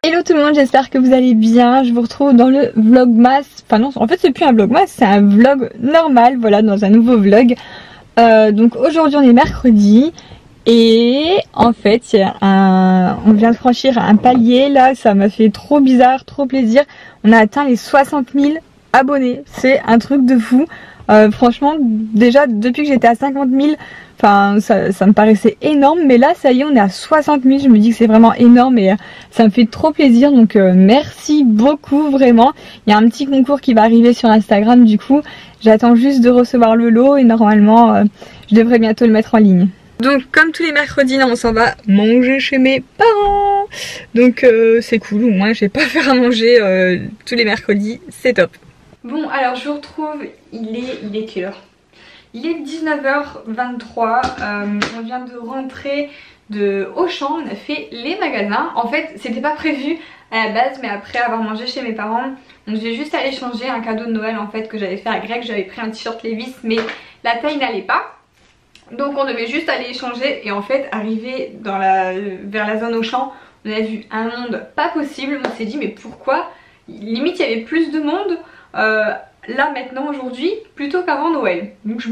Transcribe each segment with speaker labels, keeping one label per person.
Speaker 1: Hello tout le monde, j'espère que vous allez bien. Je vous retrouve dans le vlogmas. Enfin non, en fait c'est plus un vlogmas, c'est un vlog normal, voilà, dans un nouveau vlog. Donc aujourd'hui on est mercredi et en fait on vient de franchir un palier là, ça m'a fait trop bizarre, trop plaisir. On a atteint les 60 000 abonnés, c'est un truc de fou. Franchement déjà depuis que j'étais à 50 000, enfin ça me paraissait énorme, mais là ça y est on est à 60 000, je me dis que c'est vraiment énorme et ça me fait trop plaisir, donc merci beaucoup vraiment. Il y a un petit concours qui va arriver sur Instagram, du coup j'attends juste de recevoir le lot et normalement je devrais bientôt le mettre en ligne. Donc comme tous les mercredis là on s'en va manger chez mes parents, donc c'est cool, au moins je vais pas faire à manger tous les mercredis, c'est top. Bon alors je vous retrouve, il est quelle heure? Il est 19h23, on vient de rentrer de Auchan, on a fait les magasins. En fait c'était pas prévu à la base, mais après avoir mangé chez mes parents, on devait juste aller changer un cadeau de Noël en fait que j'avais fait à Greg. J'avais pris un t-shirt Levi's mais la taille n'allait pas, donc on devait juste aller échanger. Et en fait arrivé vers la zone Auchan, on a vu un monde pas possible. On s'est dit mais pourquoi limite il y avait plus de monde là maintenant aujourd'hui plutôt qu'avant Noël. Donc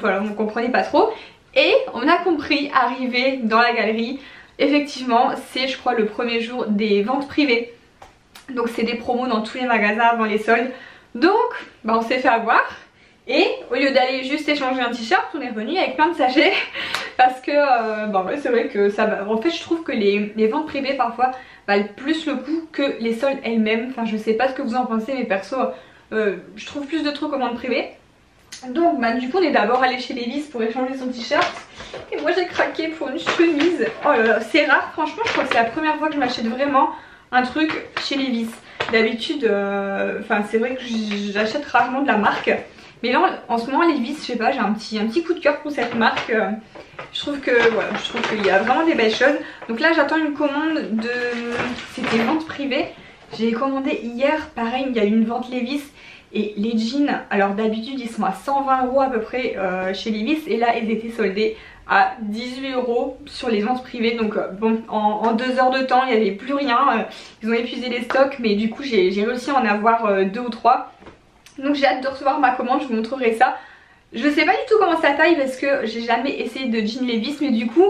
Speaker 1: voilà, on comprenait pas trop. Et on a compris, arrivé dans la galerie, effectivement c'est je crois le premier jour des ventes privées. Donc c'est des promos dans tous les magasins avant les soldes. Donc on s'est fait avoir. Et au lieu d'aller juste échanger un t-shirt, on est revenu avec plein de sachets. Parce que c'est vrai que ça va. En fait je trouve que les ventes privées parfois valent plus le coup que les soldes elles-mêmes. Enfin je sais pas ce que vous en pensez, mais perso je trouve plus de trucs aux ventes privées. Donc du coup on est d'abord allé chez Levi's pour échanger son t-shirt. Et moi j'ai craqué pour une chemise. Oh là là, c'est rare, franchement je crois que c'est la première fois que je m'achète vraiment un truc chez Levi's. D'habitude c'est vrai que j'achète rarement de la marque. Mais là en ce moment Levi's, je sais pas, j'ai un petit coup de cœur pour cette marque. Je trouve que voilà, je trouve qu'il y a vraiment des belles choses. Donc là j'attends une commande de... C'était vente privée. J'ai commandé hier, pareil il y a eu une vente Levi's. Et les jeans, alors d'habitude ils sont à 120 € à peu près chez Levi's, et là ils étaient soldés à 18 € sur les ventes privées. Donc bon, en 2 heures de temps il n'y avait plus rien, ils ont épuisé les stocks, mais du coup j'ai réussi à en avoir 2 ou 3. Donc j'ai hâte de recevoir ma commande, je vous montrerai ça. Je sais pas du tout comment ça taille parce que j'ai jamais essayé de jean Levi's, mais du coup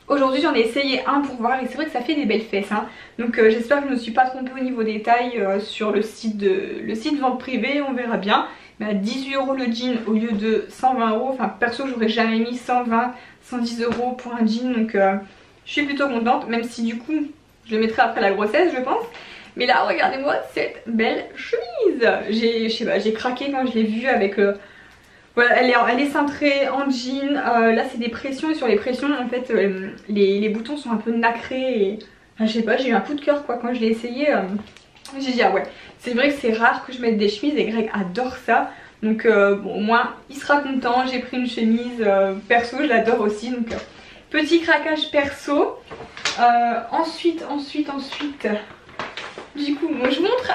Speaker 1: aujourd'hui j'en ai essayé un pour voir et c'est vrai que ça fait des belles fesses hein. Donc j'espère que je ne me suis pas trompée au niveau des tailles sur le site vente privée, on verra bien. Mais à 18 € le jean au lieu de 120 €, enfin perso j'aurais jamais mis 120, 110 € pour un jean, donc je suis plutôt contente, même si du coup je le mettrai après la grossesse je pense. Mais là regardez-moi cette belle chemise, j'ai craqué quand je l'ai vue avec... Voilà, elle est cintrée en jean, là c'est des pressions et sur les pressions en fait les boutons sont un peu nacrés et enfin, je sais pas, j'ai eu un coup de cœur quoi quand je l'ai essayé. J'ai dit ah ouais, c'est vrai que c'est rare que je mette des chemises et Greg adore ça. Donc bon, au moins il sera content, j'ai pris une chemise perso, je l'adore aussi, donc petit craquage perso. Ensuite du coup moi je montre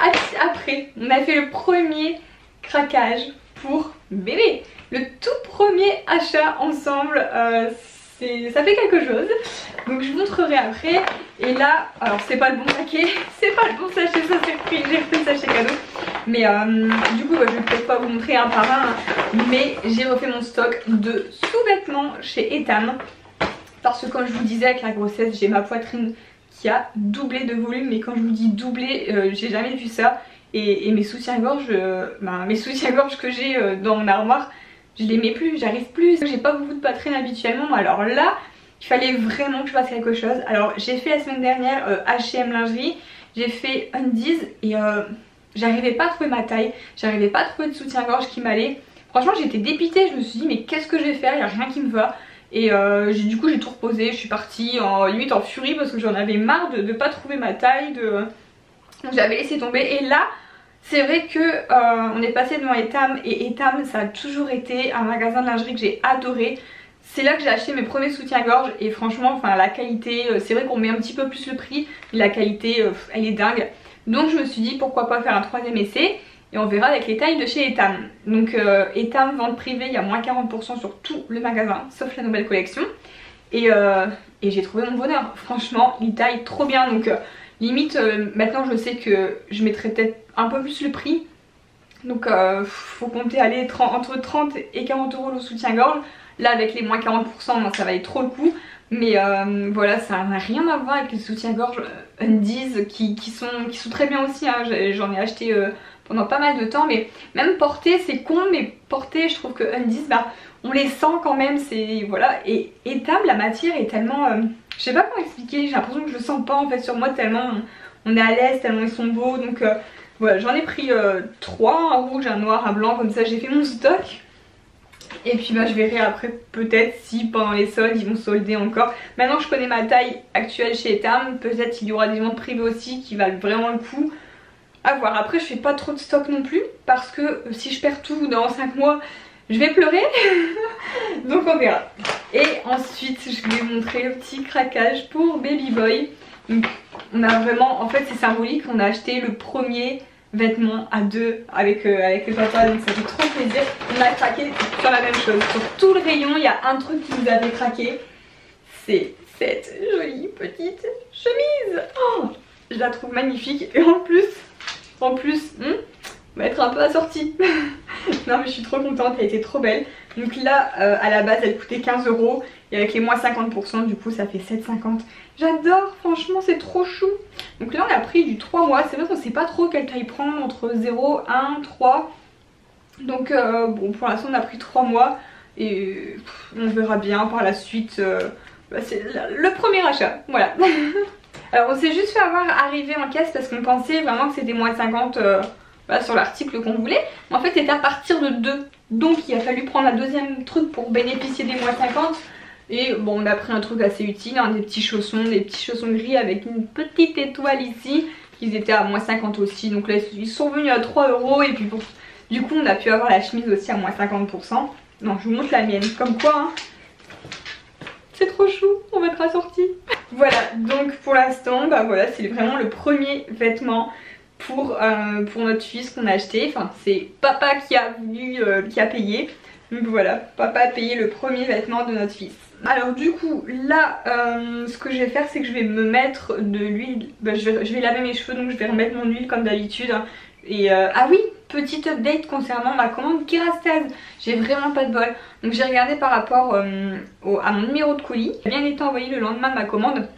Speaker 1: après, on a fait le premier craquage pour bébé. Le tout premier achat ensemble, ça fait quelque chose. Donc je vous montrerai après. Et là, alors c'est pas le bon paquet, c'est pas le bon sachet, ça c'est pris, j'ai repris le sachet cadeau. Mais du coup je vais peut-être pas vous montrer un par un, mais j'ai refait mon stock de sous-vêtements chez Etam. Parce que comme je vous disais avec la grossesse, j'ai ma poitrine qui a doublé de volume. Mais quand je vous dis doublé, j'ai jamais vu ça. Et mes soutiens-gorge que j'ai dans mon armoire, je les mets plus, j'arrive plus. J'ai pas beaucoup de poitrine habituellement, alors là il fallait vraiment que je fasse quelque chose. Alors j'ai fait la semaine dernière H&M lingerie, j'ai fait Undies et j'arrivais pas à trouver ma taille, j'arrivais pas à trouver de soutien-gorge qui m'allait. Franchement j'étais dépitée, je me suis dit mais qu'est-ce que je vais faire, il n'y a rien qui me va. Et du coup j'ai tout reposé, je suis partie limite en furie parce que j'en avais marre de pas trouver ma taille, donc j'avais laissé tomber. Et là c'est vrai que on est passé devant Etam, et Etam ça a toujours été un magasin de lingerie que j'ai adoré. C'est là que j'ai acheté mes premiers soutiens-gorge et franchement la qualité, c'est vrai qu'on met un petit peu plus le prix, mais la qualité elle est dingue. Donc je me suis dit pourquoi pas faire un troisième essai et on verra avec les tailles de chez Etam. Donc Etam vente privée, il y a moins 40% sur tout le magasin sauf la nouvelle collection. et j'ai trouvé mon bonheur. Franchement il taille trop bien, donc limite maintenant je sais que je mettrai peut-être un peu plus le prix. Donc faut compter aller entre 30 et 40 euros le soutien-gorge. Là avec les moins 40%, non, ça valait trop le coup. Mais voilà, ça n'a rien à voir avec les soutiens-gorge Undies qui sont très bien aussi, hein. J'en ai acheté pendant pas mal de temps, mais même porter c'est con, mais porter je trouve que Undies, bah, on les sent quand même, c'est voilà. Et Etam, la matière est tellement, je sais pas comment expliquer, j'ai l'impression que je le sens pas en fait sur moi tellement on est à l'aise, tellement ils sont beaux. Donc voilà, j'en ai pris 3, un rouge, un noir, un blanc, comme ça j'ai fait mon stock. Et puis bah je verrai après peut-être si pendant les soldes ils vont solder encore. Maintenant que je connais ma taille actuelle chez Etam, peut-être il y aura des ventes privées aussi qui valent vraiment le coup. À voir. Après je fais pas trop de stock non plus parce que si je perds tout dans 5 mois je vais pleurer. Donc on verra. Et ensuite je vais vous montrer le petit craquage pour Baby Boy. Donc on a vraiment, en fait c'est symbolique, on a acheté le premier vêtement à deux avec le papa, donc ça fait trop plaisir. On a craqué sur la même chose, sur tout le rayon il y a un truc qui nous avait craqué, c'est cette jolie petite chemise. Oh, je la trouve magnifique et en plus on va être un peu assortie. Non mais je suis trop contente, elle était trop belle. Donc là à la base elle coûtait 15 euros et avec les moins 50% du coup ça fait 7,50. J'adore, franchement c'est trop chou. Donc là on a pris du 3 mois, c'est vrai qu'on sait pas trop quelle taille prendre, entre 0, 1, 3. Donc bon pour l'instant on a pris 3 mois et on verra bien par la suite. Bah, c'est le premier achat, voilà. Alors on s'est juste fait avoir arrivé en caisse parce qu'on pensait vraiment que c'était moins 50 bah, sur l'article qu'on voulait. Mais en fait c'était à partir de 2. Donc il a fallu prendre un deuxième truc pour bénéficier des moins 50. Et bon on a pris un truc assez utile, hein, des petits chaussons gris avec une petite étoile ici. Ils étaient à moins 50 aussi, donc là ils sont venus à 3 euros. Et puis bon, du coup on a pu avoir la chemise aussi à moins 50%. Non je vous montre la mienne, comme quoi hein, c'est trop chou, on va être assortis. Voilà, donc pour l'instant, bah voilà, c'est vraiment le premier vêtement pour notre fils qu'on a acheté. Enfin, c'est papa qui a voulu, qui a payé. Donc voilà, papa a payé le premier vêtement de notre fils. Alors du coup, là, ce que je vais faire, c'est que je vais me mettre de l'huile. Bah, je vais laver mes cheveux, donc je vais remettre mon huile comme d'habitude. Et ah oui, petite update concernant ma commande Kerastase. J'ai vraiment pas de bol. Donc j'ai regardé par rapport à mon numéro de colis. Il a bien été envoyé le lendemain de ma commande,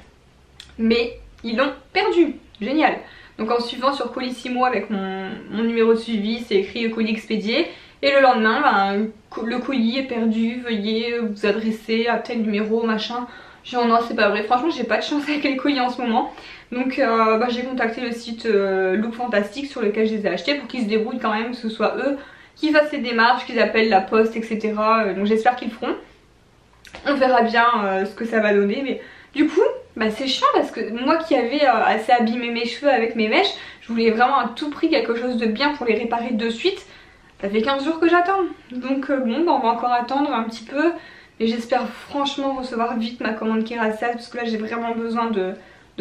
Speaker 1: mais ils l'ont perdu. Génial. Donc en suivant sur Colissimo avec mon numéro de suivi, c'est écrit colis expédié. Et le lendemain, ben, le colis est perdu, veuillez vous adresser à tel numéro, machin. Genre non, c'est pas vrai, franchement j'ai pas de chance avec les colis en ce moment. Donc bah, j'ai contacté le site Look Fantastique sur lequel je les ai achetés pour qu'ils se débrouillent quand même, que ce soit eux qui fassent les démarches, qu'ils appellent la poste, etc. Donc j'espère qu'ils le feront. On verra bien ce que ça va donner, mais du coup bah, c'est chiant parce que moi qui avais assez abîmé mes cheveux avec mes mèches, je voulais vraiment à tout prix quelque chose de bien pour les réparer de suite. Ça fait 15 jours que j'attends, donc bon bah, on va encore attendre un petit peu. Et j'espère franchement recevoir vite ma commande Kerastase parce que là j'ai vraiment besoin de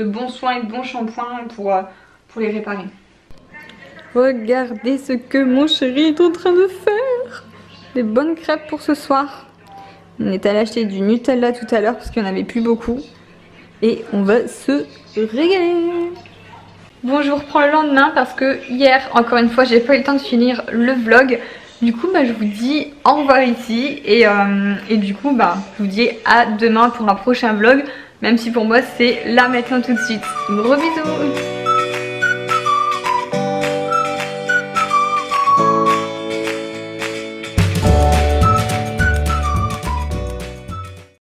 Speaker 1: bons soins et de bons shampoings pour les réparer. Regardez ce que mon chéri est en train de faire. Des bonnes crêpes pour ce soir. On est allé acheter du Nutella tout à l'heure parce qu'il n'y en avait plus beaucoup. Et on va se régaler. Bon, je vous reprends le lendemain parce que hier, encore une fois, j'ai pas eu le temps de finir le vlog. Du coup, bah, je vous dis au revoir ici et du coup, bah, je vous dis à demain pour un prochain vlog. Même si pour moi, c'est là maintenant tout de suite. Gros bisous!